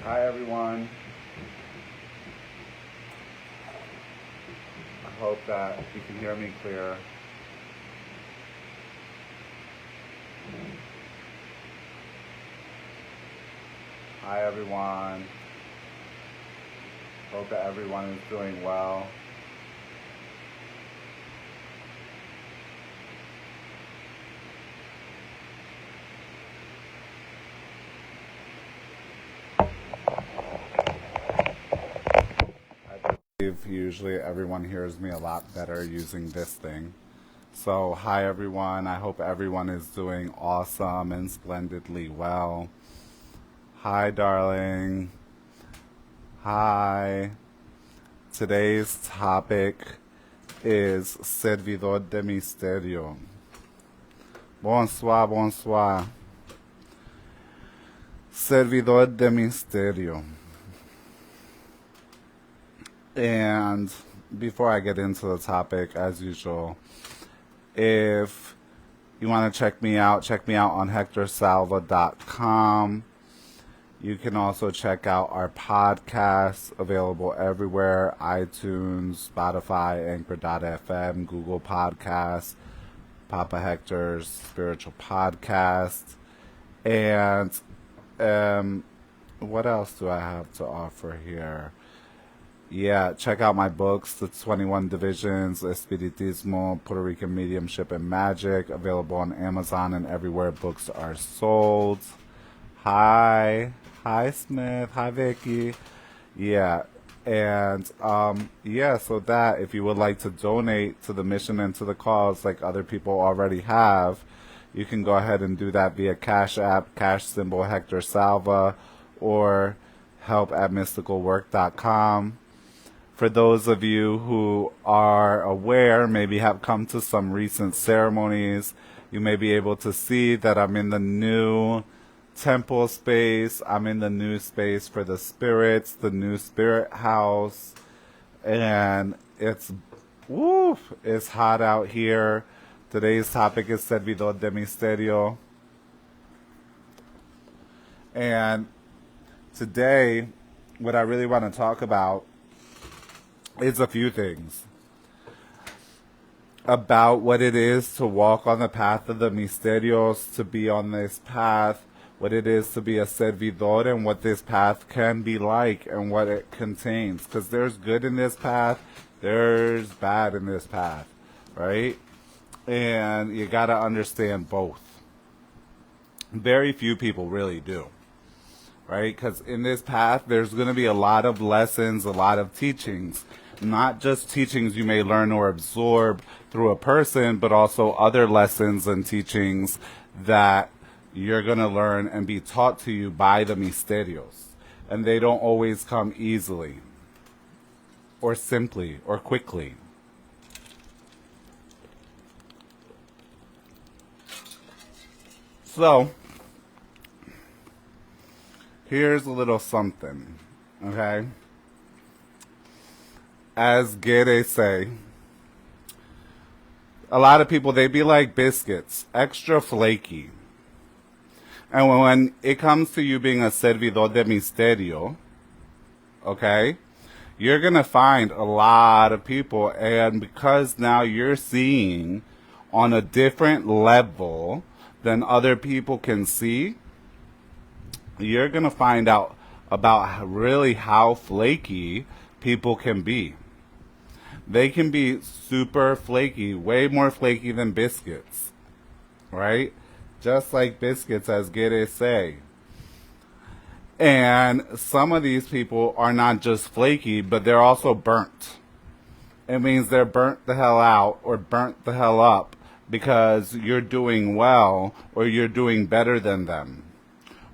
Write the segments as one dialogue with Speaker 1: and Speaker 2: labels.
Speaker 1: Hi everyone. I hope that you can hear me clear. Hi everyone. Hope that everyone is doing well. I believe usually everyone hears me a lot better using this thing. So, hi everyone. I hope everyone is doing awesome and splendidly well. Hi, darling. Hi. Today's topic is Servidor de Misterio. Bonsoir, bonsoir. Servidor de Misterio. And before I get into the topic, as usual, if you want to check me out on hectorsalva.com. You can also check out our podcasts available everywhere: iTunes, Spotify, Anchor.fm, Google Podcasts, Papa Hector's Spiritual Podcast. And what else do I have to offer here? Yeah, check out my books, The 21 Divisions, Espiritismo, Puerto Rican Mediumship and Magic, available on Amazon and everywhere books are sold. Hi. Hi, Smith. Hi, Vicky. Yeah. And, so that, if you would like to donate to the mission and to the cause like other people already have, you can go ahead and do that via Cash App, cash symbol Hector Salva, or help at mysticalwork.com. For those of you who are aware, maybe have come to some recent ceremonies, you may be able to see that I'm in the new temple space. I'm in the new space for the spirits, the new spirit house. And it's hot out here. Today's topic is Servidor de Misterio. And today, what I really want to talk about is a few things about what it is to walk on the path of the Misterios, to be on this path, what it is to be a servidor, and what this path can be like and what it contains. Because there's good in this path, there's bad in this path, right? And you got to understand both. Very few people really do, right? Because in this path, there's going to be a lot of lessons, a lot of teachings. Not just teachings you may learn or absorb through a person, but also other lessons and teachings that you're going to learn and be taught to you by the Misterios. And they don't always come easily, or simply, or quickly. So, here's a little something, okay? As Gere say, a lot of people, they be like biscuits, extra flaky. And when it comes to you being a servidor de misterio, okay, you're going to find a lot of people. And because now you're seeing on a different level than other people can see, you're going to find out about really how flaky people can be. They can be super flaky, way more flaky than biscuits, right? Just like biscuits, as Gere say. And some of these people are not just flaky, but they're also burnt. It means they're burnt the hell out or burnt the hell up because you're doing well or you're doing better than them.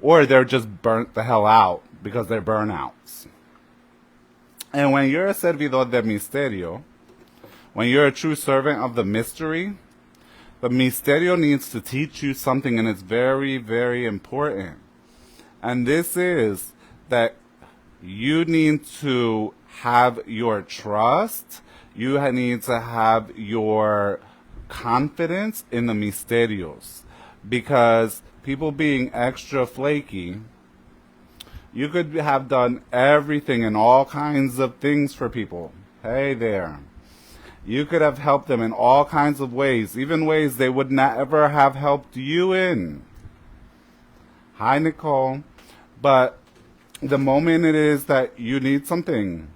Speaker 1: Or they're just burnt the hell out because they're burnouts. And when you're a servidor de misterio, when you're a true servant of the mystery, the misterio needs to teach you something, and it's very, very important. And this is that you need to have your trust, you need to have your confidence in the misterios. Because people being extra flaky, You could have done everything and all kinds of things for people. Hey there. You could have helped them in all kinds of ways, even ways they would never have helped you in. Hi, Nicole. But the moment it is that you need something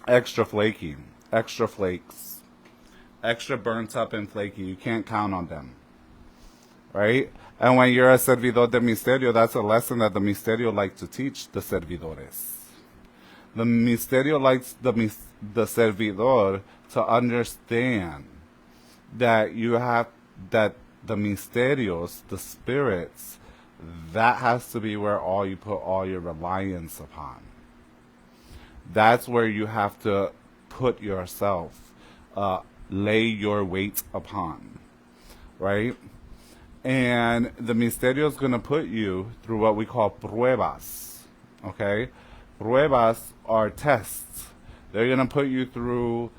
Speaker 1: extra flaky, extra flakes, extra burnt up and flaky, you can't count on them. Right? And when you're a servidor de misterio, that's a lesson that the misterio like to teach the servidores. The misterio likes the servidor to understand that you have that the misterios, the spirits, that has to be where all you put all your reliance upon. That's where you have to put yourself, lay your weight upon, right? And the misterio is going to put you through what we call pruebas, okay? Pruebas are tests. They're going to put you through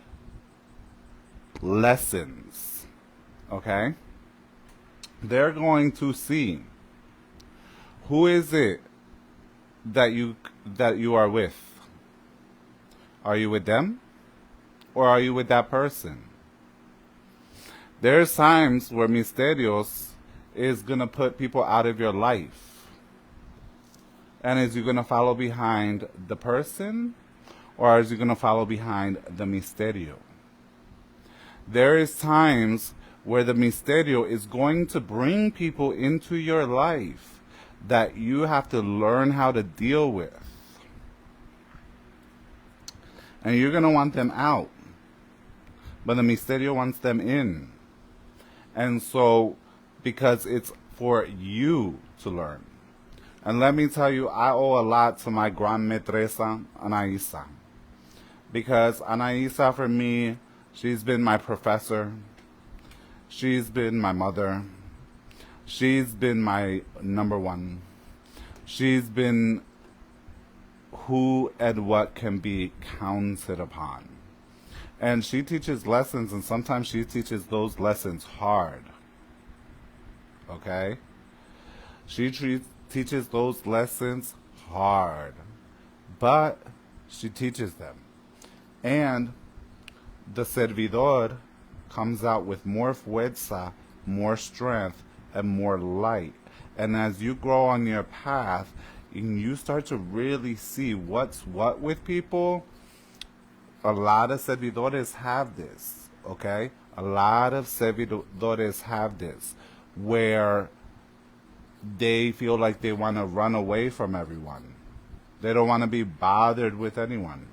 Speaker 1: lessons, okay? They're going to see who is it that you are with. Are you with them, or are you with that person? There's times where misterios is going to put people out of your life. And is you going to follow behind the person, or is you going to follow behind the misterio? There is times where the misterio is going to bring people into your life that you have to learn how to deal with. And you're going to want them out. But the misterio wants them in. And so, because it's for you to learn. And let me tell you, I owe a lot to my gran maîtresa, Anaisa. Because Anaisa, for me, she's been my professor. She's been my mother. She's been my number one. She's been who and what can be counted upon. And she teaches lessons, and sometimes she teaches those lessons hard. Okay? She teaches those lessons hard. But she teaches them. And the servidor comes out with more fuerza, more strength, and more light. And as you grow on your path, and you start to really see what's what with people, a lot of servidores have this, okay? A lot of servidores have this, where they feel like they want to run away from everyone. They don't want to be bothered with anyone.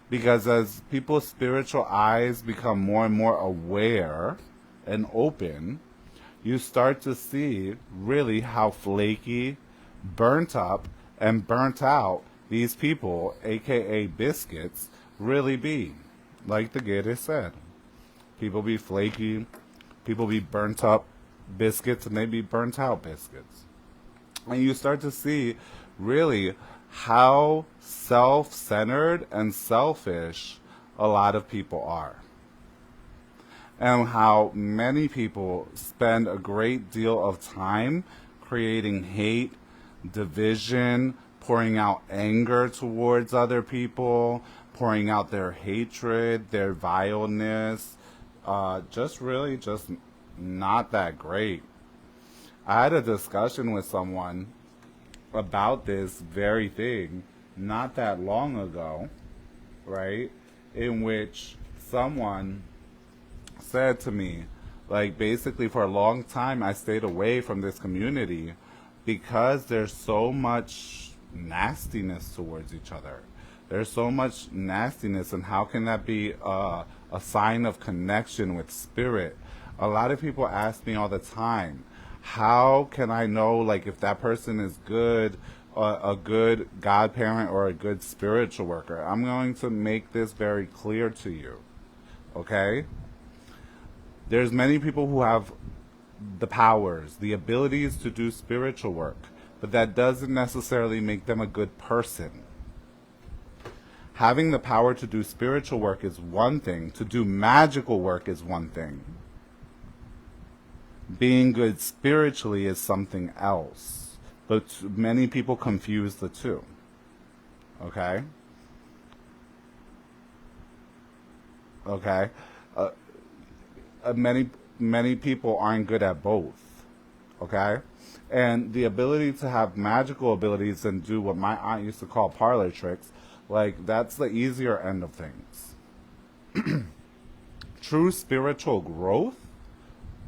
Speaker 1: Because as people's spiritual eyes become more and more aware and open, you start to see really how flaky, burnt up, and burnt out these people, aka biscuits, really be. Like the Gere said. People be flaky, people be burnt up biscuits, and they be burnt out biscuits. And you start to see really how self-centered and selfish a lot of people are. And how many people spend a great deal of time creating hate, division, pouring out anger towards other people, pouring out their hatred, their vileness, just not that great. I had a discussion with someone about this very thing not that long ago, right? In which someone said to me, like, basically for a long time I stayed away from this community because there's so much nastiness towards each other. There's so much nastiness, and how can that be a sign of connection with spirit? A lot of people ask me all the time, how can I know, like, if that person is good, a good godparent or a good spiritual worker? I'm going to make this very clear to you, okay? There's many people who have the powers, the abilities to do spiritual work, but that doesn't necessarily make them a good person. Having the power to do spiritual work is one thing. To do magical work is one thing. Being good spiritually is something else. but many people confuse the two. Okay? Okay? Uh, many people aren't good at both. Okay? And the ability to have magical abilities and do what my aunt used to call parlor tricks, like, that's the easier end of things. True spiritual growth,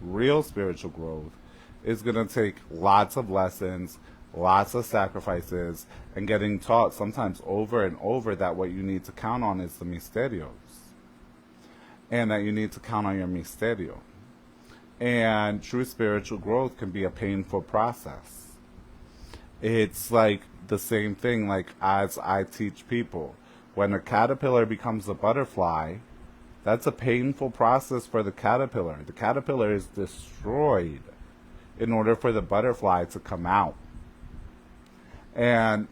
Speaker 1: real spiritual growth, is going to take lots of lessons, lots of sacrifices, and getting taught sometimes over and over that what you need to count on is the misterios. And that you need to count on your misterio. And true spiritual growth can be a painful process. It's like the same thing, like as I teach people. When a caterpillar becomes a butterfly, that's a painful process for the caterpillar. The caterpillar is destroyed in order for the butterfly to come out. And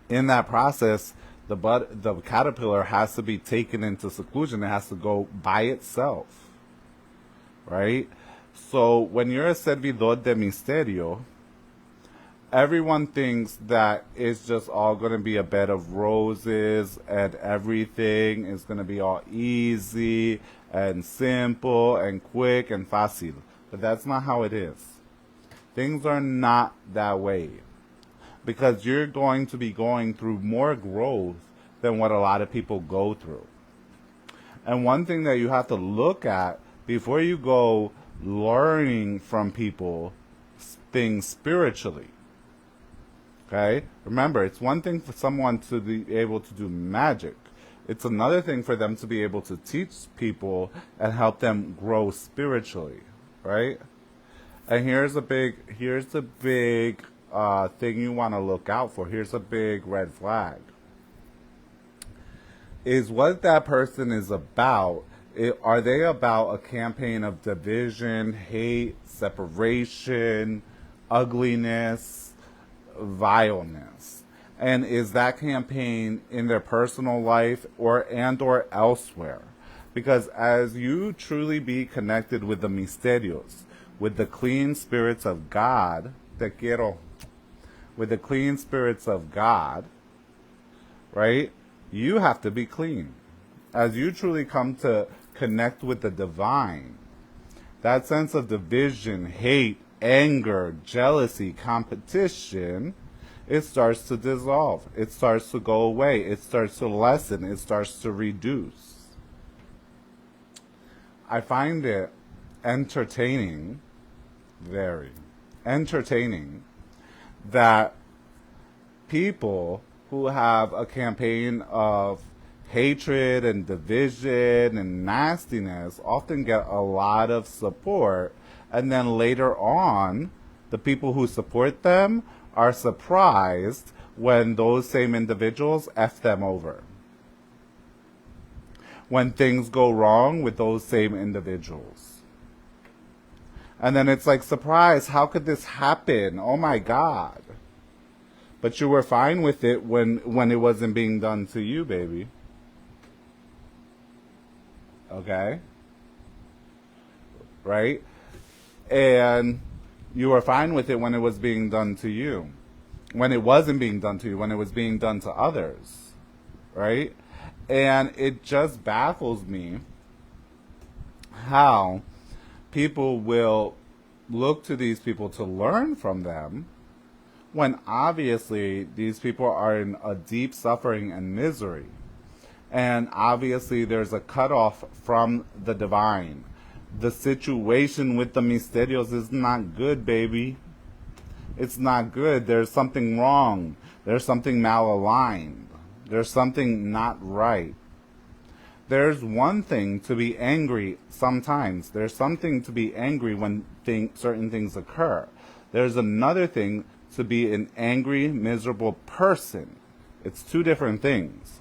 Speaker 1: in that process, the caterpillar has to be taken into seclusion. It has to go by itself. Right? So when you're a servidor de misterio, everyone thinks that it's just all going to be a bed of roses and everything is going to be all easy and simple and quick and fácil. But that's not how it is. Things are not that way. Because you're going to be going through more growth than what a lot of people go through. And one thing that you have to look at before you go learning from people things spiritually. Okay? Remember, it's one thing for someone to be able to do magic. It's another thing for them to be able to teach people and help them grow spiritually. Right? And here's the big thing you want to look out for. Here's a big red flag. Is what that person is about. Are they about a campaign of division, hate, separation, ugliness, vileness? And is that campaign in their personal life or elsewhere? Because as you truly be connected with the misterios, with the clean spirits of God, with the clean spirits of God, right? You have to be clean. As you truly come to connect with the divine, that sense of division, hate, anger, jealousy, competition, it starts to dissolve. It starts to go away. It starts to lessen. It starts to reduce. I find it entertaining, very entertaining, that people who have a campaign of hatred and division and nastiness often get a lot of support, and then later on, the people who support them are surprised when those same individuals F them over. When things go wrong with those same individuals. And then it's like, surprise, how could this happen? Oh my God. But you were fine with it when it wasn't being done to you, baby. Okay? Right? And you were fine with it when it was being done to you. When it wasn't being done to you, when it was being done to others. Right? And it just baffles me how people will look to these people to learn from them when obviously these people are in a deep suffering and misery. And obviously there's a cutoff from the divine. The situation with the misterios is not good, baby. It's not good. There's something wrong. There's something malaligned. There's something not right. There's one thing to be angry sometimes. There's something to be angry when certain things occur. There's another thing to be an angry, miserable person. It's two different things.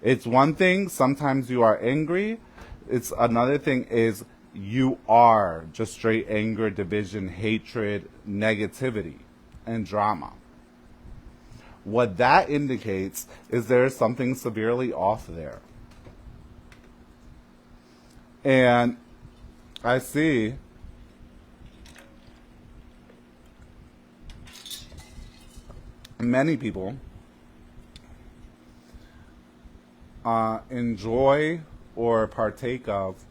Speaker 1: It's one thing, sometimes you are angry. It's another thing is you are just straight anger, division, hatred, negativity, and drama. What that indicates is there's something severely off there. And I see many people enjoy or partake of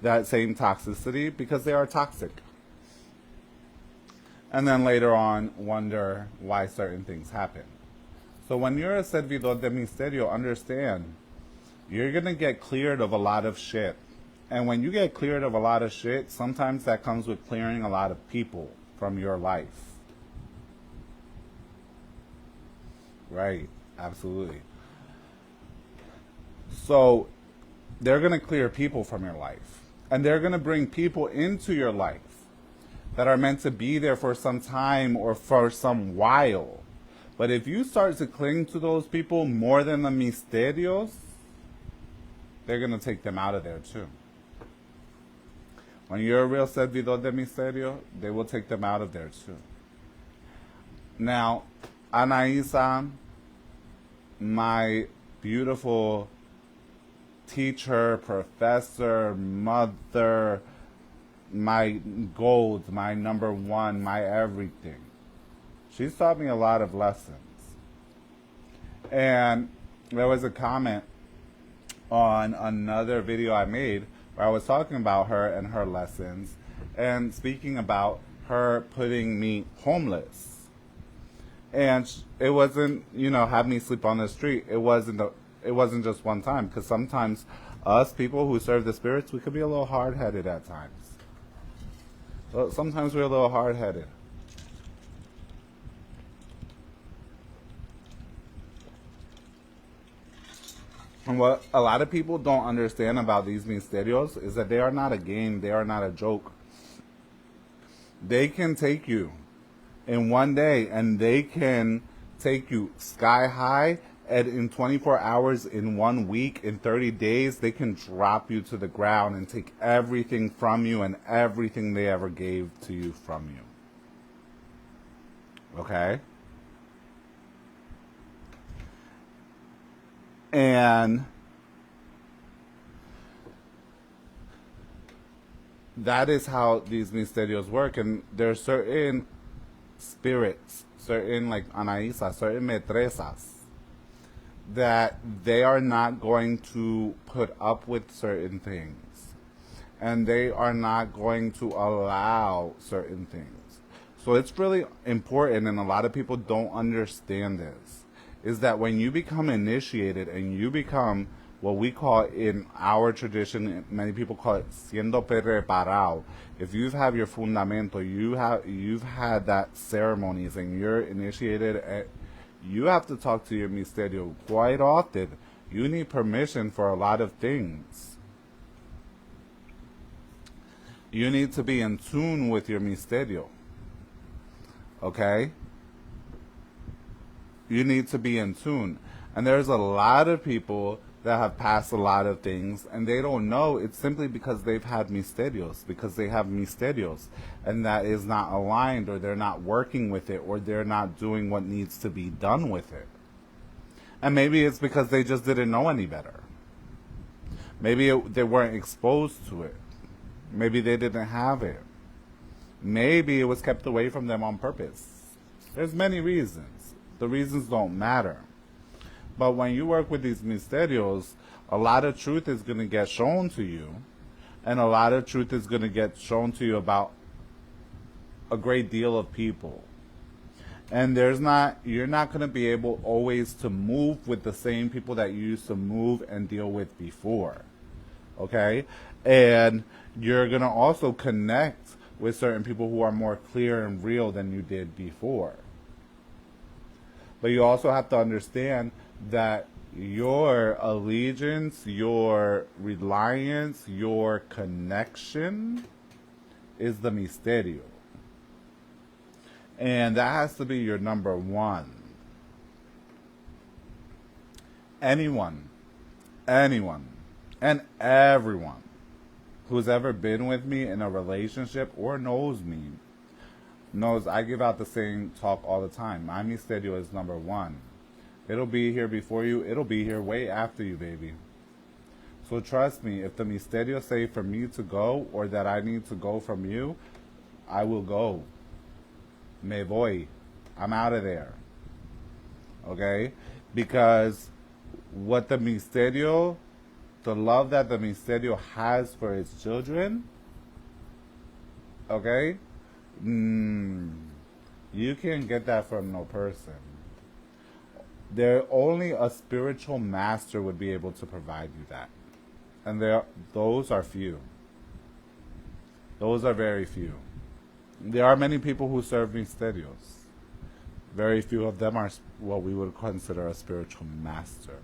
Speaker 1: that same toxicity because they are toxic. And then later on wonder why certain things happen. So when you're a servidor de misterio, understand you're going to get cleared of a lot of shit. And when you get cleared of a lot of shit, sometimes that comes with clearing a lot of people from your life. Right, absolutely. So they're going to clear people from your life. And they're going to bring people into your life that are meant to be there for some time or for some while. But if you start to cling to those people more than the misterios, they're going to take them out of there too. When you're a real servidor de misterio, they will take them out of there too. Now, Anaisa, my beautiful teacher, professor, mother, my gold, my number one, my everything. She's taught me a lot of lessons. And there was a comment on another video I made where I was talking about her and her lessons and speaking about her putting me homeless. And it wasn't, have me sleep on the street. It wasn't just one time, because sometimes us people who serve the spirits, we could be a little hard-headed at times. Well, sometimes we're a little hard-headed. And what a lot of people don't understand about these misterios is that they are not a game, they are not a joke. They can take you in one day, and they can take you sky high, and in 24 hours, in 1 week, in 30 days, they can drop you to the ground and take everything from you and everything they ever gave to you from you. Okay? And that is how these misterios work. And there are certain spirits, certain, like Anaisa, certain metresas, that they are not going to put up with certain things. And they are not going to allow certain things. So it's really important, and a lot of people don't understand this, is that when you become initiated and you become what we call in our tradition, many people call it siendo preparado. If you've had your fundamento, you've had that ceremonies and you're initiated, you have to talk to your misterio quite often. You need permission for a lot of things. You need to be in tune with your misterio. Okay? You need to be in tune. And there's a lot of people that have passed a lot of things, and they don't know. It's simply because they've had misterios, because they have misterios, and that is not aligned, or they're not working with it, or they're not doing what needs to be done with it. And maybe it's because they just didn't know any better. Maybe they weren't exposed to it. Maybe they didn't have it. Maybe it was kept away from them on purpose. There's many reasons. The reasons don't matter. But when you work with these misterios, a lot of truth is going to get shown to you, and a lot of truth is going to get shown to you about a great deal of people. And you're not going to be able always to move with the same people that you used to move and deal with before. Okay? And you're going to also connect with certain people who are more clear and real than you did before. But you also have to understand that your allegiance, your reliance, your connection is the misterio. And that has to be your number one. Anyone, and everyone who's ever been with me in a relationship or knows me knows I give out the same talk all the time. My misterio is number one. It'll be here before you. It'll be here way after you, baby. So trust me, if the misterio say for me to go, or that I need to go from you, I will go. Me voy. I'm out of there. Okay? Because what the love that the Misterio has for its children, okay? You can't get that from no person. Only a spiritual master would be able to provide you that. And those are few. Those are very few. There are many people who serve Misterios. Very few of them are what we would consider a spiritual master.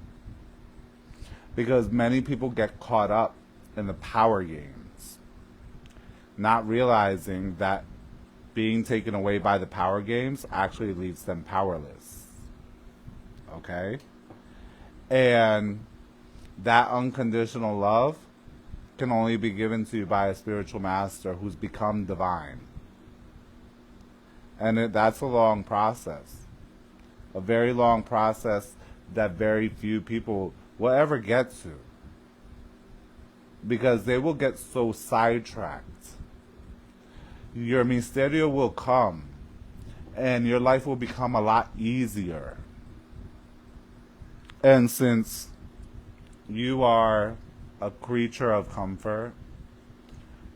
Speaker 1: Because many people get caught up in the power games, not realizing that being taken away by the power games actually leaves them powerless. Okay? And that unconditional love can only be given to you by a spiritual master who's become divine. And that's a long process. A very long process that very few people will ever get to. Because they will get so sidetracked. Your misterio will come, and your life will become a lot easier. And since you are a creature of comfort,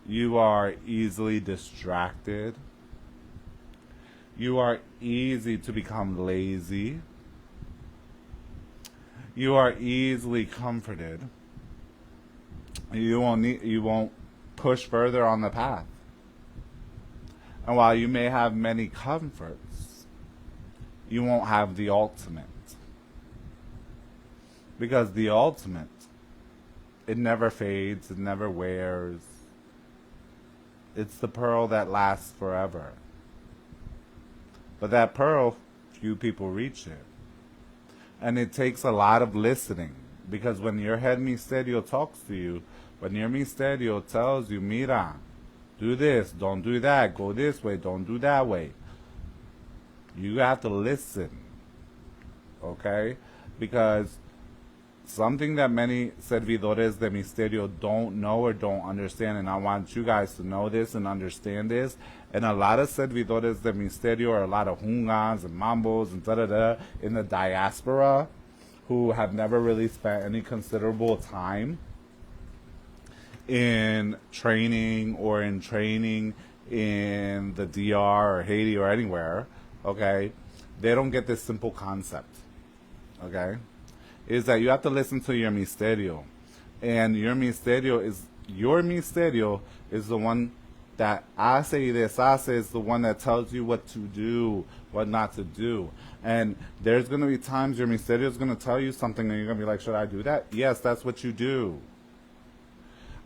Speaker 1: you are easily distracted, you are easy to become lazy, you are easily comforted, you won't push further on the path. And while you may have many comforts, you won't have the ultimate. Because the ultimate, it never fades, it never wears. It's the pearl that lasts forever. But that pearl, few people reach it. And it takes a lot of listening. Because when your head misterio talks to you, when your misterio tells you, mira, do this, don't do that, go this way, don't do that way, you have to listen. Okay? Because something that many servidores de misterio don't know or don't understand, and I want you guys to know this and understand this, and a lot of servidores de misterio, or a lot of hungans and mambos and da-da-da in the diaspora who have never really spent any considerable time in training in the DR or Haiti or anywhere, okay, they don't get this simple concept, okay, is that you have to listen to your misterio. And your misterio is the one that hace y deshace, is the one that tells you what to do, what not to do. And there's going to be times your misterio is going to tell you something and you're going to be like, should I do that? Yes, that's what you do.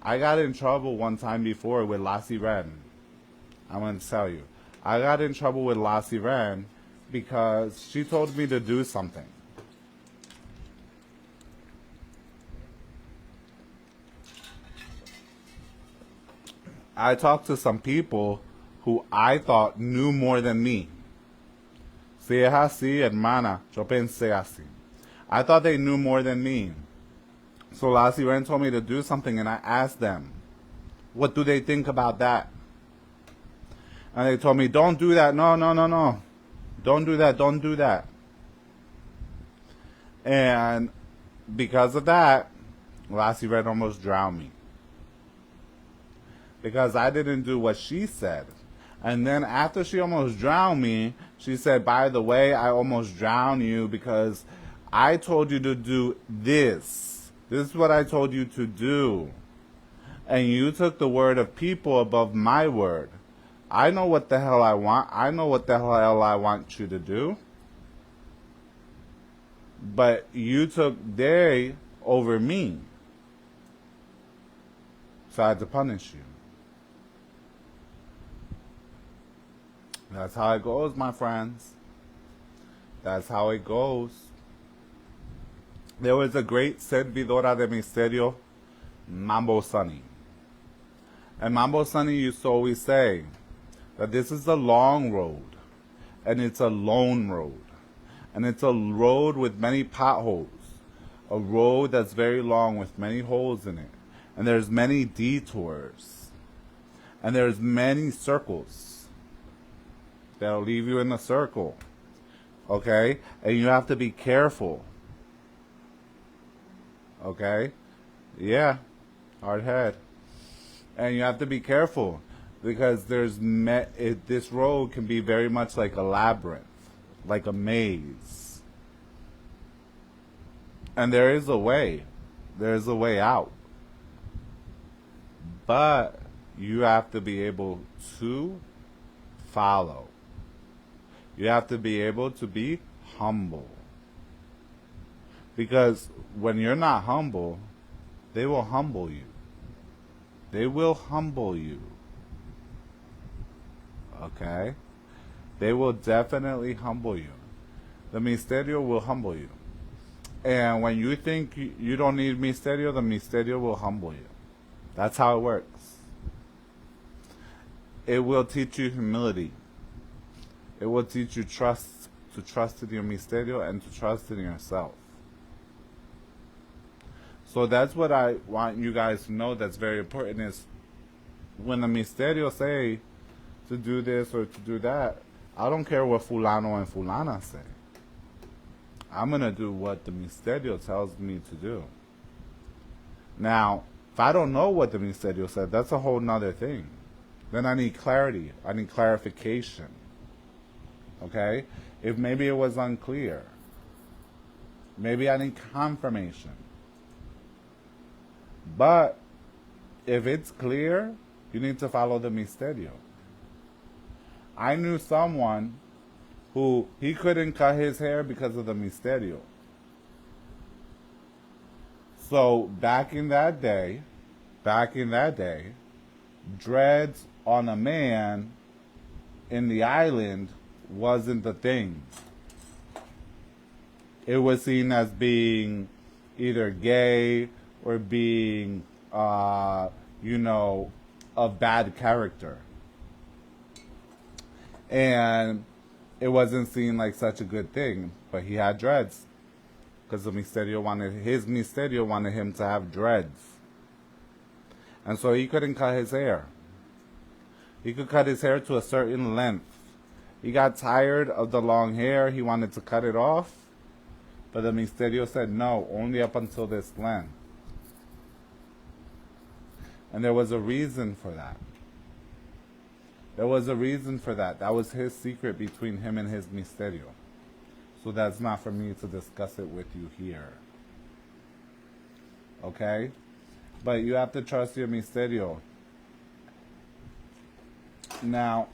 Speaker 1: I got in trouble one time before with La Sirene. I'm going to tell you. I got in trouble with La Sirene because she told me to do something. I talked to some people who I thought knew more than me. Si es así, hermana, yo pensé así. I thought they knew more than me. So La Sirene told me to do something, and I asked them, what do they think about that? And they told me, don't do that. No. Don't do that. Don't do that. And because of that, La Sirene almost drowned me. Because I didn't do what she said. And then after she almost drowned me, she said, by the way, I almost drowned you because I told you to do this. This is what I told you to do. And you took the word of people above my word. I know what the hell I want. I know what the hell I want you to do. But you took they over me. So I had to punish you. That's how it goes, my friends. That's how it goes. There was a great servidora de misterio, Mambo Sunny. And Mambo Sunny used to always say that this is a long road. And it's a lone road. And it's a road with many potholes. A road that's very long with many holes in it. And there's many detours. And there's many circles that'll leave you in a circle Okay? And you have to be careful. Okay? Yeah. Hard head. And you have to be careful because this road can be very much like a labyrinth, like a maze. And there is a way. There's a way out. But you have to be able to follow. You have to be able to be humble. Because when you're not humble, they will humble you. They will humble you. Okay? They will definitely humble you. The Misterio will humble you. And when you think you don't need Misterio, the Misterio will humble you. That's how it works. It will teach you humility. It will teach you to trust in your Misterio and to trust in yourself. So that's what I want you guys to know that's very important is when the Misterio say to do this or to do that, I don't care what Fulano and Fulana say. I'm going to do what the Misterio tells me to do. Now, if I don't know what the Misterio said, that's a whole nother thing. Then I need clarity. I need clarification. Okay? If maybe it was unclear. Maybe I need confirmation. But if it's clear, you need to follow the Misterio. I knew someone who he couldn't cut his hair because of the Misterio. So back in that day, dreads on a man in the island wasn't the thing. It was seen as being either gay or being, a bad character. And it wasn't seen like such a good thing, but he had dreads because his Misterio wanted him to have dreads. And so he couldn't cut his hair. He could cut his hair to a certain length. He got tired of the long hair. He wanted to cut it off. But the Misterio said, no, only up until this length. And there was a reason for that. That was his secret between him and his Misterio. So that's not for me to discuss it with you here. Okay? But you have to trust your Misterio. Now,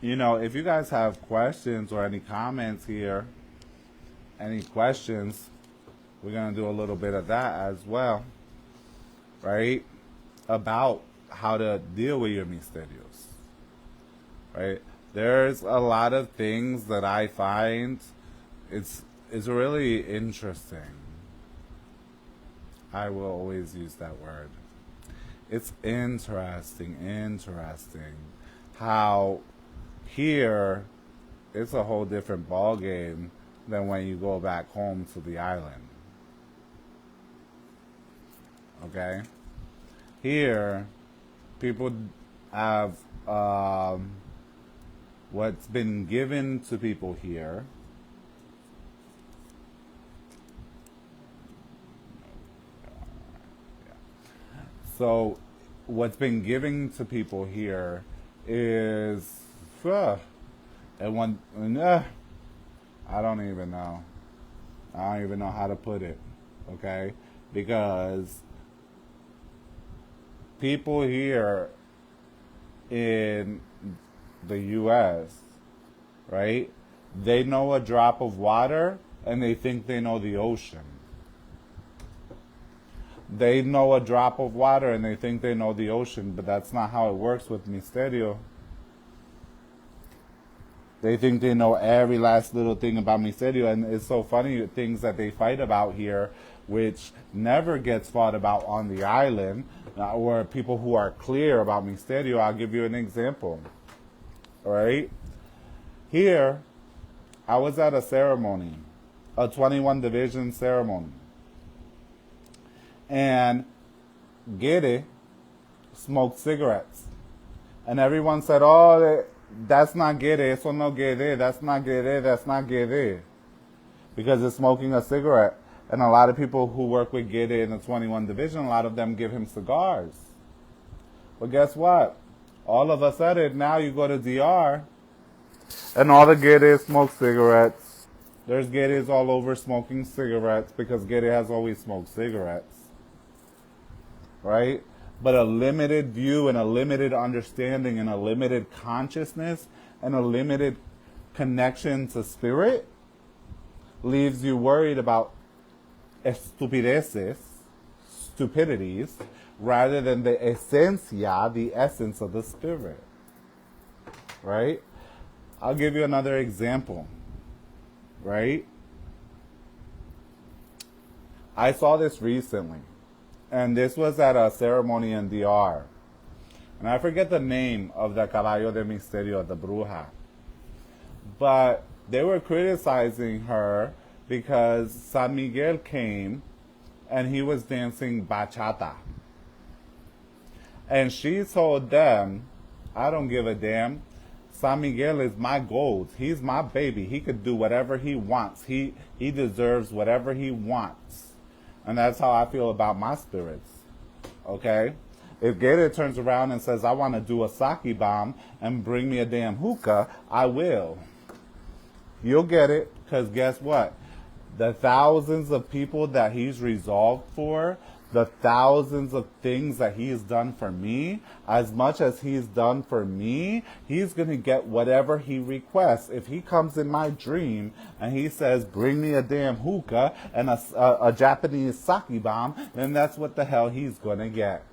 Speaker 1: if you guys have questions or any comments here, we're going to do a little bit of that as well, right? About how to deal with your Misterios, right? There's a lot of things that I find it's really interesting. I will always use that word. It's interesting how here it's a whole different ball game than when you go back home to the island. Okay? Here, people have what's been given to people here. So, what's been given to people here is, I don't even know. I don't even know how to put it, okay? Because people here in the U.S., right, they know a drop of water and they think they know the ocean. They know a drop of water and they think they know the ocean, but that's not how it works with Misterio. They think they know every last little thing about Misterio, and it's so funny, things that they fight about here, which never gets fought about on the island, or people who are clear about Misterio. I'll give you an example. All right? Here, I was at a ceremony, a 21 division ceremony. And Gede smoked cigarettes. And everyone said, oh, That's not gere, eso no gere, that's not gere, that's not gere. Because it's smoking a cigarette. And a lot of people who work with Gede in the 21 division, a lot of them give him cigars. But guess what? All of a sudden, now you go to DR, and all the Gede smoke cigarettes. There's Gedes all over smoking cigarettes because Gede has always smoked cigarettes. Right? But a limited view and a limited understanding and a limited consciousness and a limited connection to spirit leaves you worried about stupidities, rather than the esencia, the essence of the spirit. Right? I'll give you another example. Right? I saw this recently, and this was at a ceremony in DR. And I forget the name of the Caballo de Misterio, the Bruja. But they were criticizing her because San Miguel came and he was dancing bachata. And she told them, I don't give a damn. San Miguel is my gold. He's my baby. He could do whatever he wants. He deserves whatever he wants. And that's how I feel about my spirits. Okay? If Gator turns around and says, I want to do a sake bomb and bring me a damn hookah, I will. You'll get it, because guess what? The thousands of people that he's resolved for, the thousands of things that he's done for me, as much as he's done for me, he's going to get whatever he requests. If he comes in my dream and he says, bring me a damn hookah and a Japanese sake bomb, then that's what the hell he's going to get.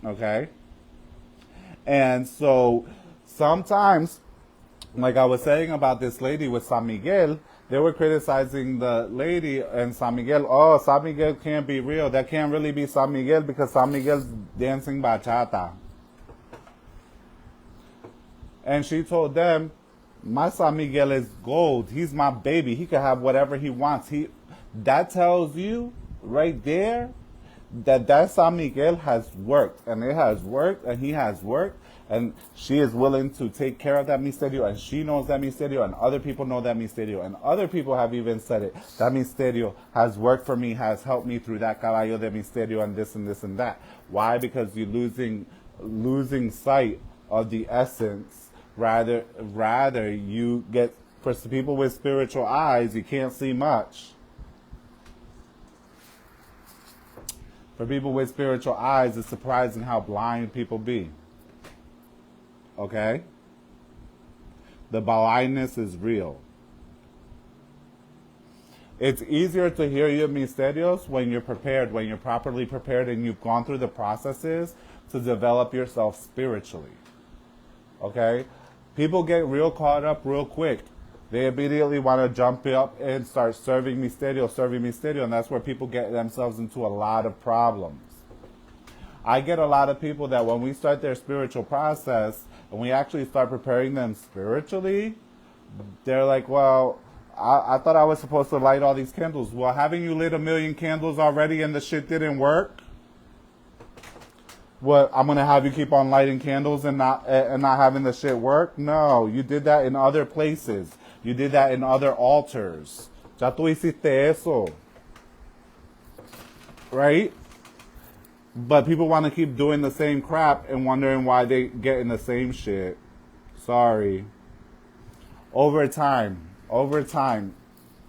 Speaker 1: Okay? And so sometimes, like I was saying about this lady with San Miguel, they were criticizing the lady and San Miguel. Oh, San Miguel can't be real. That can't really be San Miguel because San Miguel's dancing bachata. And she told them, my San Miguel is gold. He's my baby. He can have whatever he wants. That tells you right there that San Miguel has worked. And it has worked, and he has worked. And she is willing to take care of that misterio, and she knows that misterio, and other people know that misterio, and other people have even said it. That misterio has worked for me, has helped me through that caballo de misterio, and this and this and that. Why? Because you're losing sight of the essence. Rather you get, for people with spiritual eyes, you can't see much. For people with spiritual eyes, it's surprising how blind people be. Okay? The blindness is real. It's easier to hear your misterios when you're prepared, when you're properly prepared and you've gone through the processes to develop yourself spiritually. Okay? People get real caught up real quick. They immediately want to jump up and start serving misterio, and that's where people get themselves into a lot of problems. I get a lot of people that when we start their spiritual process, and we actually start preparing them spiritually, they're like, well, I thought I was supposed to light all these candles. Well, haven't you lit 1,000,000 candles already and the shit didn't work? What, I'm going to have you keep on lighting candles and not having the shit work? No, you did that in other places. You did that in other altars. Ya tú hiciste eso. Right? But people want to keep doing the same crap and wondering why they get in the same shit. Sorry. Over time,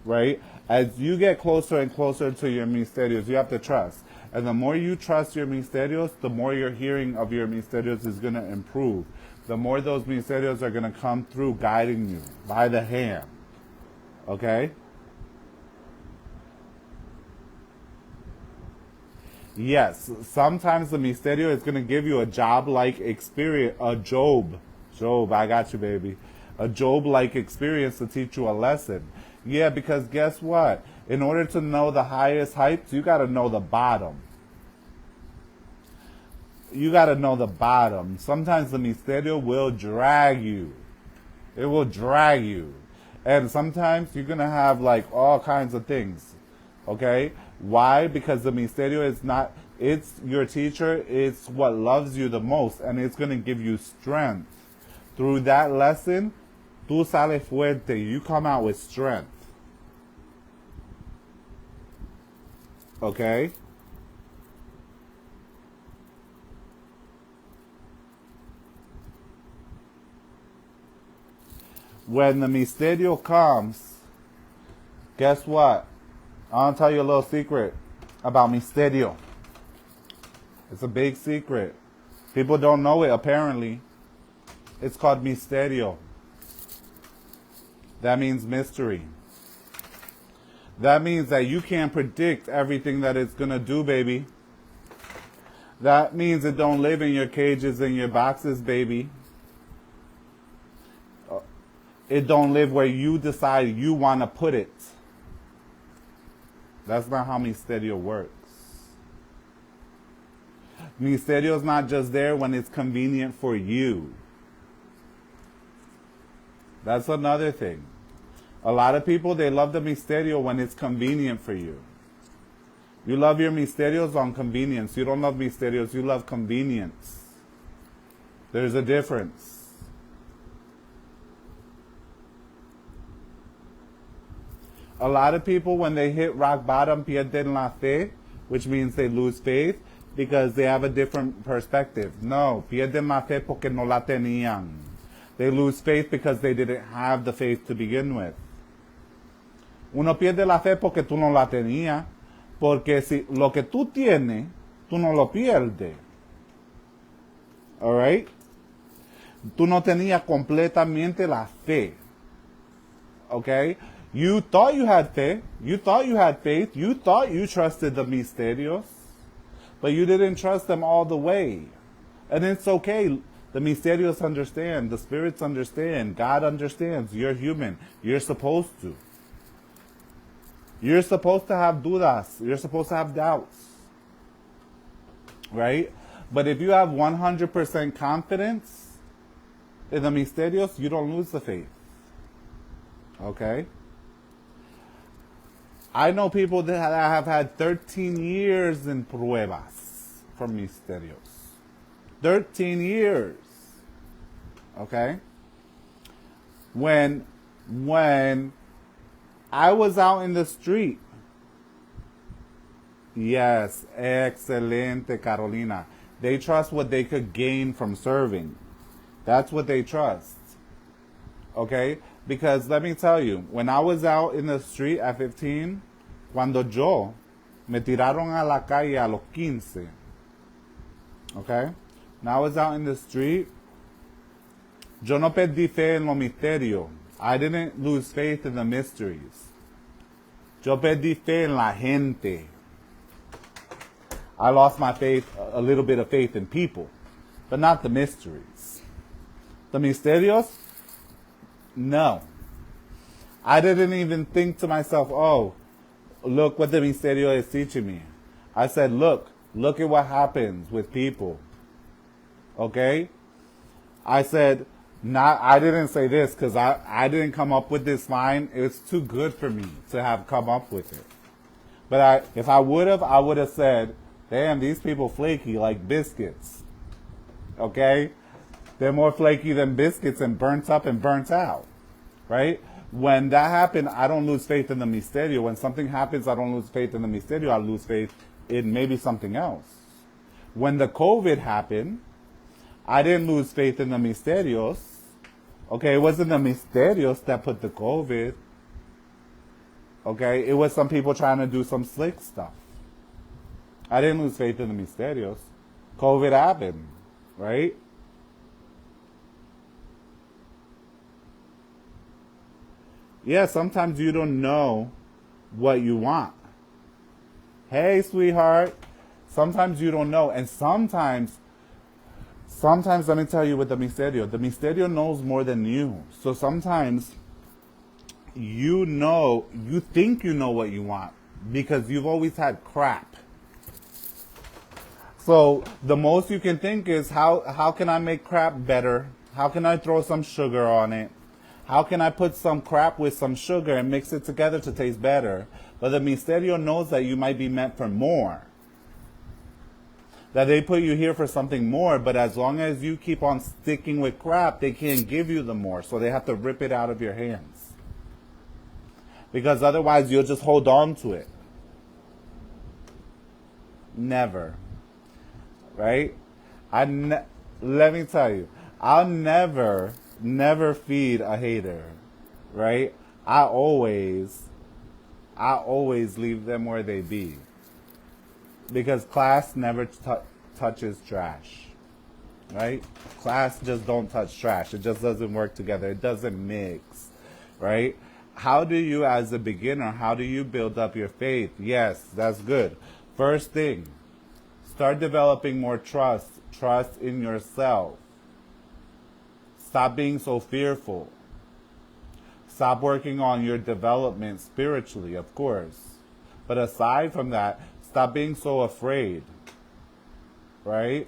Speaker 1: right? As you get closer and closer to your misterios, you have to trust. And the more you trust your misterios, the more your hearing of your misterios is going to improve. The more those misterios are going to come through guiding you by the hand. Okay? Yes, sometimes the misterio is going to give you a job-like experience, a Job, I got you, baby. A Job-like experience to teach you a lesson. Yeah, because guess what? In order to know the highest heights, you got to know the bottom. You got to know the bottom. Sometimes the misterio will drag you. It will drag you. And sometimes you're going to have like all kinds of things. Okay? Why? Because the misterio is not, It's your teacher. It's what loves you the most, and it's going to give you strength. Through that lesson, tú sales fuerte. You come out with strength. Okay? When the misterio comes, guess what? I'll tell you a little secret about misterio. It's a big secret. People don't know it, apparently. It's called misterio. That means mystery. That means that you can't predict everything that it's going to do, baby. That means it don't live in your cages and your boxes, baby. It don't live where you decide you want to put it. That's not how misterio works. Misterio is not just there when it's convenient for you. That's another thing. A lot of people, they love the misterio when it's convenient for you. You love your misterios on convenience. You don't love misterios, you love convenience. There's a difference. A lot of people, when they hit rock bottom, pierden la fe, which means they lose faith, because they have a different perspective. No, pierden la fe porque no la tenían. They lose faith because they didn't have the faith to begin with. Uno pierde la fe porque tú no la tenías. Porque si lo que tú tienes, tú no lo pierdes. Alright? Tú no tenías completamente la fe. Okay? You thought you had faith. You thought you had faith. You thought you trusted the misterios. But you didn't trust them all the way. And it's okay. The misterios understand. The spirits understand. God understands. You're human. You're supposed to. You're supposed to have dudas. You're supposed to have doubts. Right? But if you have 100% confidence in the misterios, you don't lose the faith. Okay? I know people that have had 13 years in pruebas from misterios. 13 years. Okay? When I was out in the street. Yes, excelente, Carolina. They trust what they could gain from serving. That's what they trust. Okay? Because let me tell you, when I was out in the street at 15, cuando yo me tiraron a la calle a los 15, okay? When I was out in the street, yo no perdí fe en lo misterio. I didn't lose faith in the mysteries. Yo perdí fe en la gente. I lost my faith, a little bit of faith in people, but not the mysteries. The misterios? No. I didn't even think to myself, oh, look what the misterio is teaching me. I said, look at what happens with people. Okay? I said, I didn't say this because I didn't come up with this line. It was too good for me to have come up with it. But if I would have said, damn, these people flaky like biscuits. Okay? They're more flaky than biscuits and burnt up and burnt out. Right? When that happened, I don't lose faith in the misterio. When something happens, I don't lose faith in the misterio. I lose faith in maybe something else. When the COVID happened, I didn't lose faith in the misterios. Okay, it wasn't the misterios that put the COVID. Okay, it was some people trying to do some slick stuff. I didn't lose faith in the misterios. COVID happened, right? Yeah, sometimes you don't know what you want. Hey, sweetheart. Sometimes you don't know. And sometimes, let me tell you with the misterio knows more than you. So sometimes you think you know what you want because you've always had crap. So the most you can think is, how can I make crap better? How can I throw some sugar on it? How can I put some crap with some sugar and mix it together to taste better? But the misterio knows that you might be meant for more. That they put you here for something more, but as long as you keep on sticking with crap, they can't give you the more. So they have to rip it out of your hands. Because otherwise you'll just hold on to it. Never. Right? Let me tell you, I'll never feed a hater. Right? I always leave them where they be. Because class never touches trash, right? Class just don't touch trash. It just doesn't work together. It doesn't mix, right? How do you, as a beginner, how do you build up your faith? Yes, that's good. First thing, start developing more trust in yourself. Stop being so fearful. Stop working on your development spiritually, of course. But aside from that, stop being so afraid, right?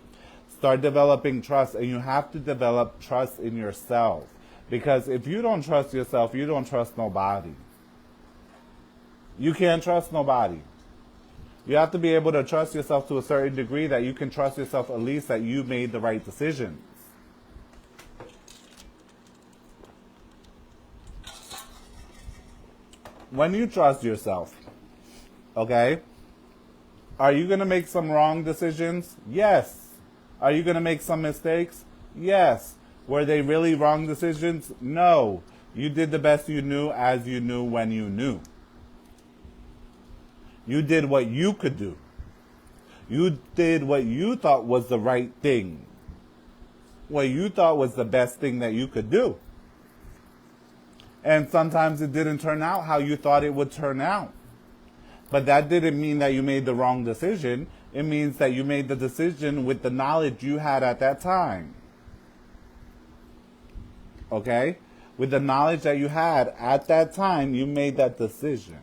Speaker 1: Start developing trust, and you have to develop trust in yourself. Because if you don't trust yourself, you don't trust nobody. You can't trust nobody. You have to be able to trust yourself to a certain degree that you can trust yourself at least that you made the right decisions. When you trust yourself, okay? Are you going to make some wrong decisions? Yes. Are you going to make some mistakes? Yes. Were they really wrong decisions? No. You did the best you knew as you knew when you knew. You did what you could do. You did what you thought was the right thing. What you thought was the best thing that you could do. And sometimes it didn't turn out how you thought it would turn out. But that didn't mean that you made the wrong decision. It means that you made the decision with the knowledge you had at that time. Okay? With the knowledge that you had at that time, you made that decision.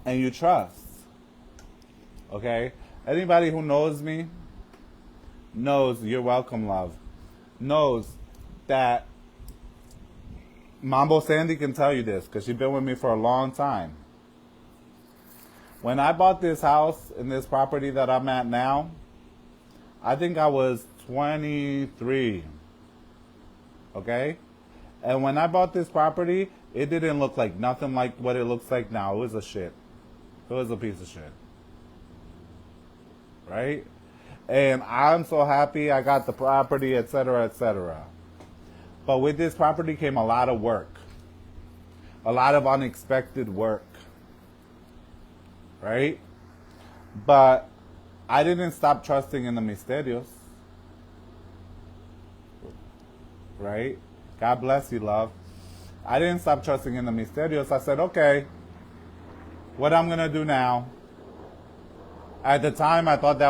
Speaker 1: And you trust. Okay? Anybody who knows me knows, you're welcome, love, knows that Mambo Sandy can tell you this because she's been with me for a long time. When I bought this house and this property that I'm at now, I think I was 23. Okay? And when I bought this property, it didn't look like nothing like what it looks like now. It was a shit. It was a piece of shit. Right? And I'm so happy I got the property, etc., etc. But with this property came a lot of work. A lot of unexpected work. Right? But I didn't stop trusting in the Misterios. Right? God bless you, love. I didn't stop trusting in the Misterios. I said, okay, what I'm going to do now. At the time, I thought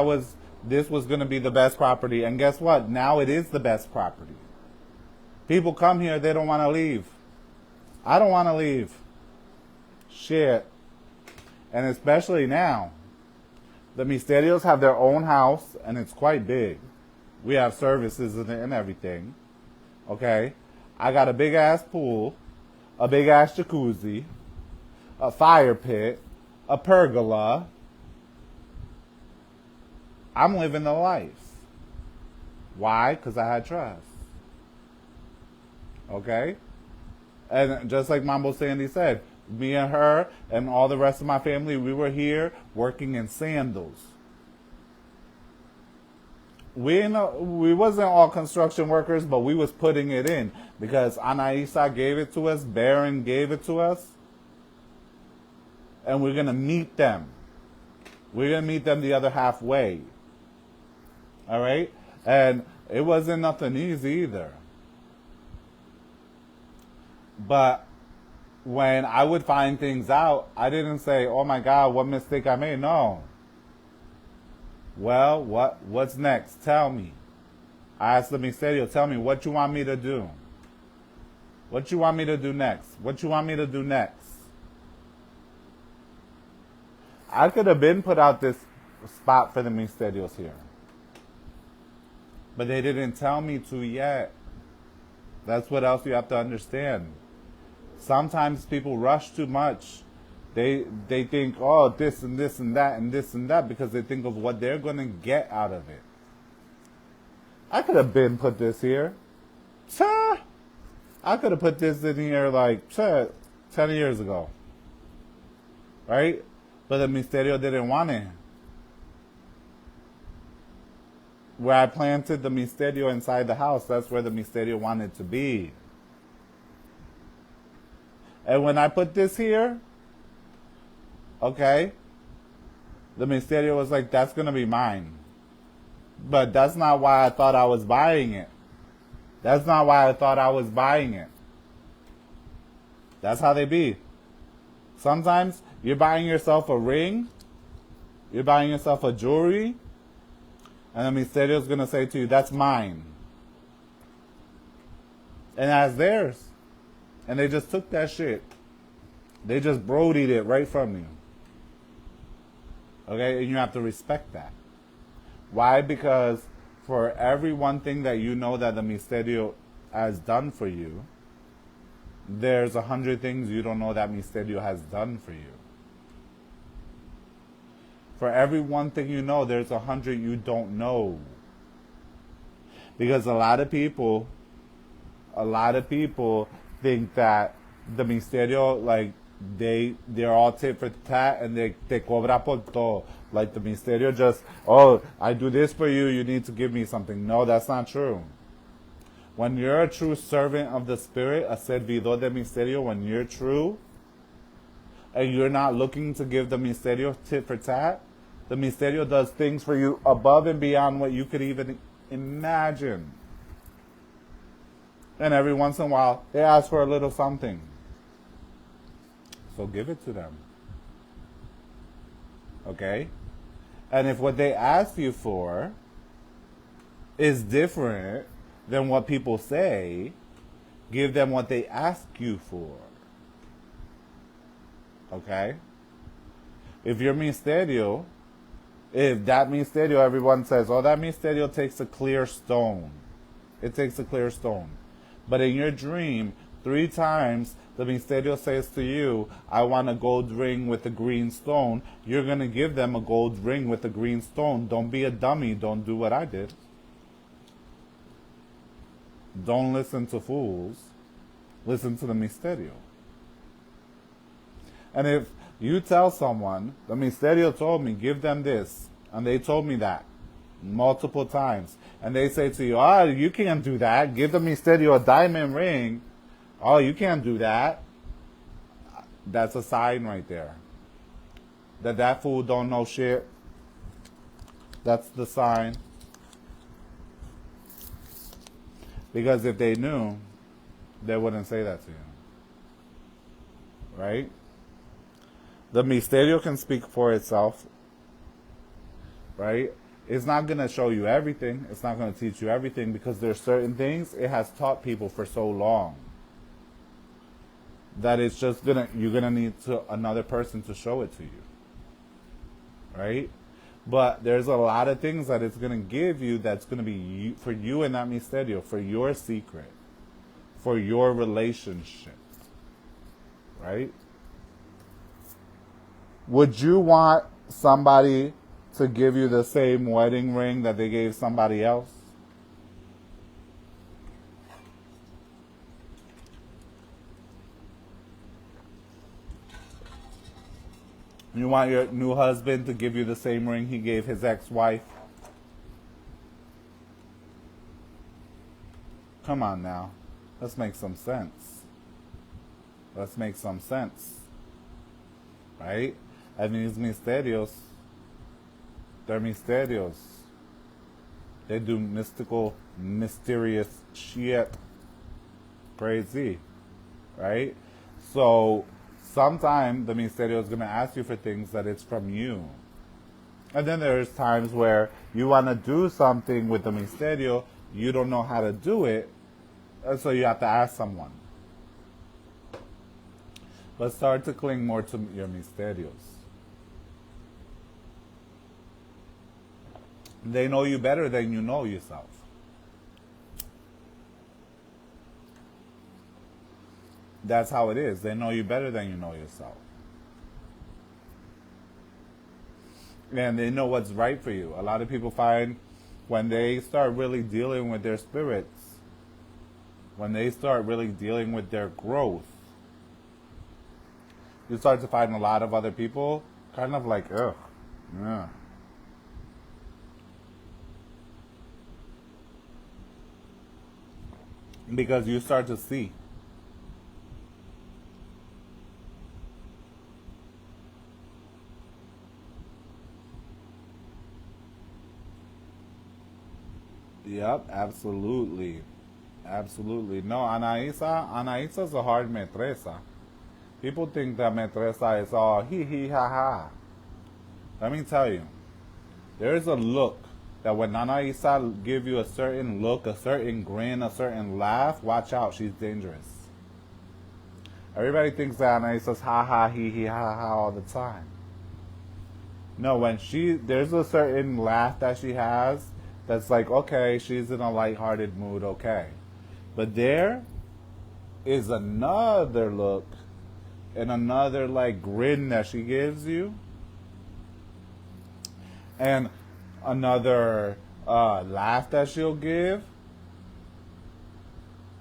Speaker 1: this was going to be the best property. And guess what? Now it is the best property. People come here, they don't want to leave. I don't want to leave. Shit. And especially now. The Misterios have their own house, and it's quite big. We have services and everything. Okay? I got a big-ass pool, a big-ass jacuzzi, a fire pit, a pergola. I'm living the life. Why? Because I had trust. Okay? And just like Mambo Sandy said, me and her and all the rest of my family, we were here working in sandals. We wasn't all construction workers, but we was putting it in because Anaisa gave it to us, Baron gave it to us, and we're going to meet them. We're going to meet them the other halfway. All right? And it wasn't nothing easy either. But when I would find things out, I didn't say, oh my God, what mistake I made. No. Well, what's next? Tell me. I asked the Misterio, tell me what you want me to do. What you want me to do next? What you want me to do next? I could have been put out this spot for the Misterios here. But they didn't tell me to yet. That's what else you have to understand. Sometimes people rush too much They think, oh, this and this and that and this and that, because they think of what they're going to get out of it. I could have been put this here. I could have put this in here like 10 years ago. Right? But the Misterio didn't want it. Where I planted the Misterio inside the house, that's where the Misterio wanted to be. And when I put this here, okay, the Misterio was like, that's going to be mine. But that's not why I thought I was buying it. That's not why I thought I was buying it. That's how they be. Sometimes you're buying yourself a ring, you're buying yourself a jewelry, and the Misterio's going to say to you, that's mine. And that's theirs. And they just took that shit. They just brodied it right from you. Okay? And you have to respect that. Why? Because for every one thing that you know that the Misterio has done for you, there's 100 things you don't know that Misterio has done for you. For every one thing you know, there's 100 you don't know. Because a lot of people think that the Misterio, like, they're all tit for tat and they cobra por todo. Like the Misterio just, oh, I do this for you, you need to give me something. No, that's not true. When you're a true servant of the Spirit, a servidor de Misterio, when you're true, and you're not looking to give the Misterio tit for tat, the Misterio does things for you above and beyond what you could even imagine. And every once in a while, they ask for a little something. So give it to them. Okay? And if what they ask you for is different than what people say, give them what they ask you for. Okay? If you're Misterio, if that Misterio, everyone says, oh, that Misterio takes a clear stone. It takes a clear stone. But in your dream, 3 times, the Misterio says to you, I want a gold ring with a green stone. You're going to give them a gold ring with a green stone. Don't be a dummy. Don't do what I did. Don't listen to fools. Listen to the Misterio. And if you tell someone, the Misterio told me, give them this, and they told me that multiple times, and they say to you, oh, you can't do that. Give the Misterio a diamond ring. Oh, you can't do that. That's a sign right there. That fool don't know shit. That's the sign. Because if they knew, they wouldn't say that to you. Right? The Misterio can speak for itself. Right? It's not going to show you everything. It's not going to teach you everything, because there's certain things it has taught people for so long that it's just you're gonna need another person to show it to you, right? But there's a lot of things that it's gonna give you that's gonna be for you and that Misterio, for your secret, for your relationship, right? Would you want somebody to give you the same wedding ring that they gave somebody else? You want your new husband to give you the same ring he gave his ex-wife? Come on now. Let's make some sense. Let's make some sense. Right? And these Misterios, they're Misterios. They do mystical, mysterious shit. Crazy. Right? So sometimes the Misterio is going to ask you for things that it's from you. And then there's times where you want to do something with the Misterio, you don't know how to do it, and so you have to ask someone. But start to cling more to your Misterios. They know you better than you know yourself. That's how it is. They know you better than you know yourself. and they know what's right for you. A lot of people find when they start really dealing with their spirits, when they start really dealing with their growth, you start to find a lot of other people kind of like, ugh, yeah. Because you start to see. Yep, absolutely. Absolutely. No, Anaisa's a hard metresa. People think that metresa is all hee hee ha ha. Let me tell you, there is a look that when Anaisa give you a certain look, a certain grin, a certain laugh, watch out, she's dangerous. Everybody thinks that Anaisa's ha ha hee hee ha ha all the time. No, when there's a certain laugh that she has that's like, okay, she's in a lighthearted mood, okay. But there is another look and another like grin that she gives you, and another laugh that she'll give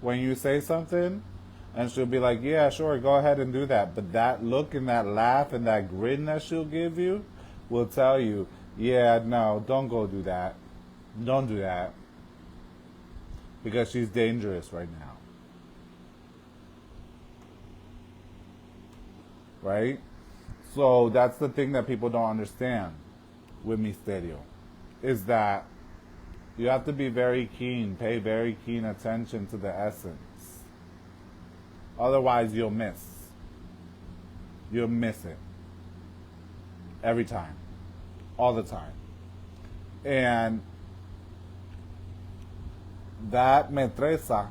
Speaker 1: when you say something, and she'll be like, yeah, sure, go ahead and do that. But that look and that laugh and that grin that she'll give you will tell you, yeah, no, don't go do that. Don't do that. Because she's dangerous right now. Right? So that's the thing that people don't understand with Misterio. Is that you have to be very keen, pay very keen attention to the essence. Otherwise you'll miss. You'll miss it. Every time. All the time. And that metresa,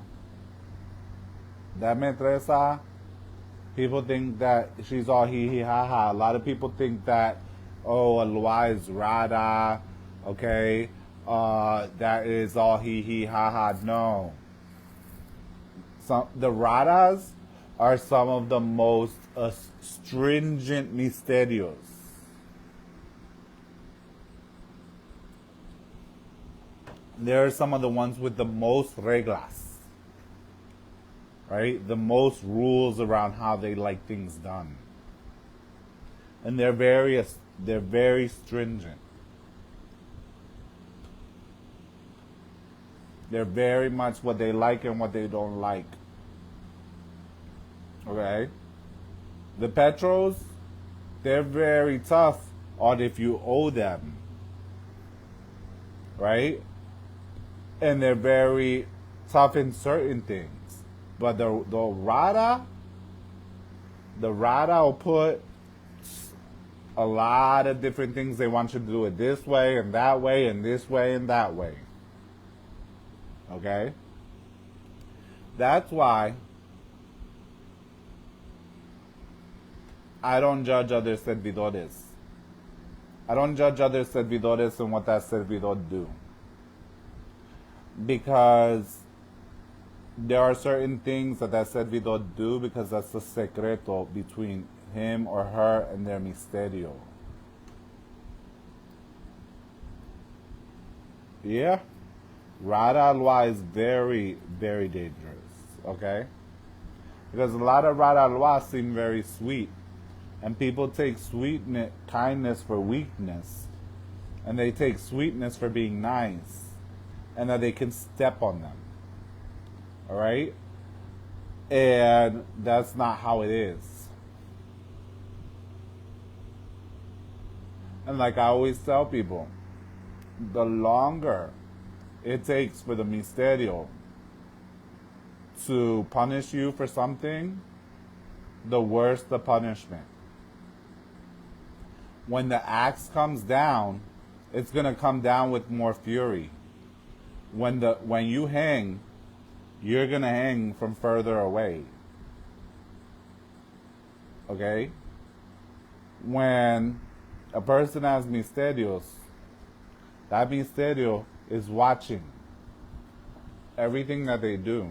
Speaker 1: people think that she's all hee hee ha ha. A lot of people think that, oh, Alua is Rada, okay, that is all hee hee ha ha. No. The Radas are some of the most stringent misterios. They're some of the ones with the most reglas, right? The most rules around how they like things done. And they're very stringent. They're very much what they like and what they don't like. Okay? The Petros, they're very tough on if you owe them. Right? And they're very tough in certain things. But the Rada will put a lot of different things. They want you to do it this way and that way and this way and that way. Okay? That's why I don't judge other servidores. I don't judge other servidores and what that servidor do. Because there are certain things that servidor do because that's the secreto between him or her and their misterio. Yeah. Rada Alua is very, very dangerous. Okay? Because a lot of Rada Alua seem very sweet. And people take kindness for weakness. And they take sweetness for being nice. And that they can step on them. Alright? And that's not how it is. And like I always tell people, the longer it takes for the misterio to punish you for something, the worse the punishment. When the axe comes down, it's going to come down with more fury. When you hang, you're going to hang from further away. Okay? When a person has misterios, that misterio is watching everything that they do.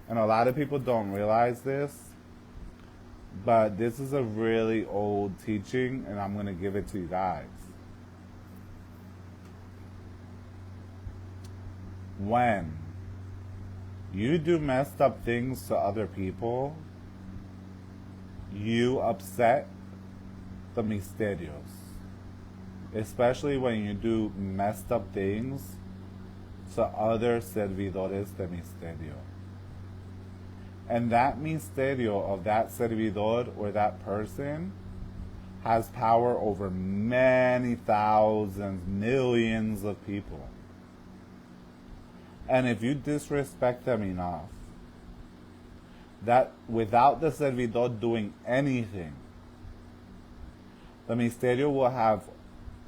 Speaker 1: And a lot of people don't realize this, but this is a really old teaching, and I'm going to give it to you guys. when you do messed up things to other people, you upset the misterios. Especially when you do messed up things to other servidores de misterio. And that misterio of that servidor or that person has power over many thousands, millions of people. And if you disrespect them enough, that without the servidor doing anything, the misterio will have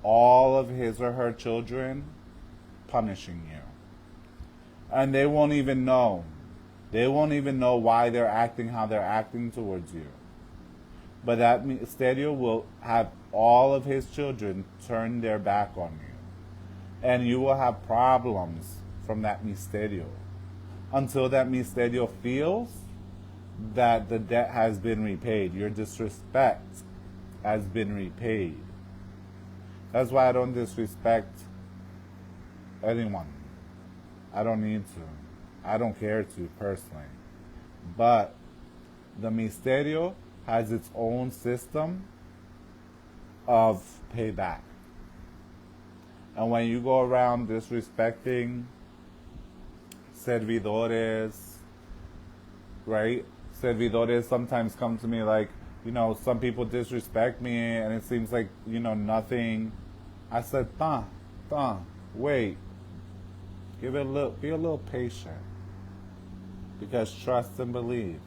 Speaker 1: all of his or her children punishing you. And they won't even know. They won't even know why they're acting how they're acting towards you. But that misterio will have all of his children turn their back on you. And you will have problems from that misterio until that misterio feels that the debt has been repaid. Your disrespect has been repaid. That's why I don't disrespect anyone. I don't need to. I don't care to personally. But the misterio has its own system of payback. And when you go around disrespecting servidores, right? Servidores sometimes come to me like, some people disrespect me and it seems like, nothing. I said, wait. Be a little patient. Because trust and believe.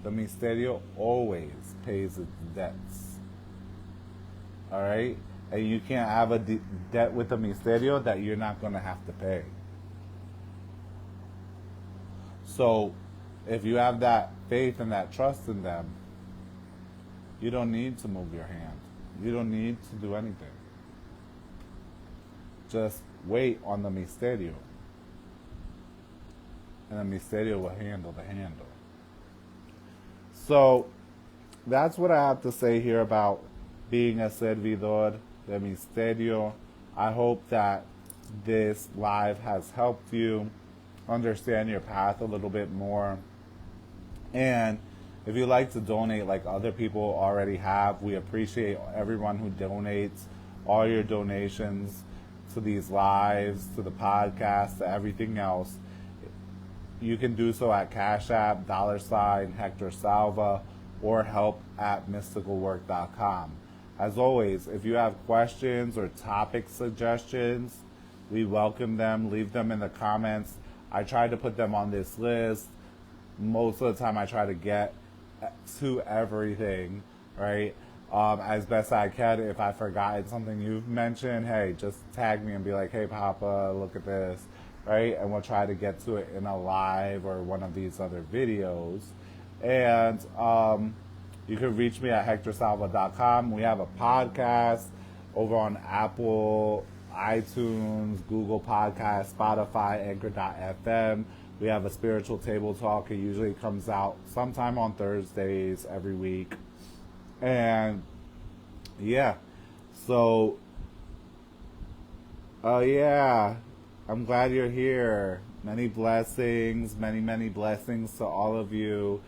Speaker 1: The misterio always pays its debts. Alright? And you can't have a debt with the misterio that you're not going to have to pay. So, if you have that faith and that trust in them, you don't need to move your hand. You don't need to do anything. Just wait on the misterio. And the misterio will handle the handle. So, that's what I have to say here about being a servidor de misterio. I hope that this live has helped you understand your path a little bit more. And if you'd like to donate like other people already have, we appreciate everyone who donates, all your donations to these lives, to the podcast, to everything else. You can do so at Cash App, $ Hector Salva, or help@mysticalwork.com. As always, if you have questions or topic suggestions, we welcome them. Leave them in the comments. I try to put them on this list. Most of the time I try to get to everything, right? As best I can. If I forgotten something you've mentioned, hey, just tag me and be like, hey, Papa, look at this, right? And we'll try to get to it in a live or one of these other videos. And you can reach me at hectorsalva.com. We have a podcast over on Apple, iTunes, Google Podcasts, Spotify, Anchor.fm. We have a spiritual table talk. It usually comes out sometime on Thursdays every week. And yeah, so I'm glad you're here. Many blessings, many blessings to all of you.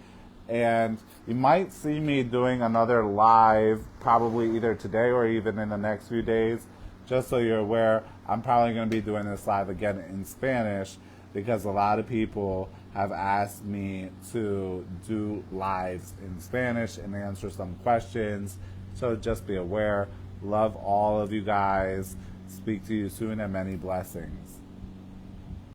Speaker 1: And you might see me doing another live probably either today or even in the next few days. Just so you're aware, I'm probably going to be doing this live again in Spanish because a lot of people have asked me to do lives in Spanish and answer some questions. So just be aware. Love all of you guys. Speak to you soon and many blessings.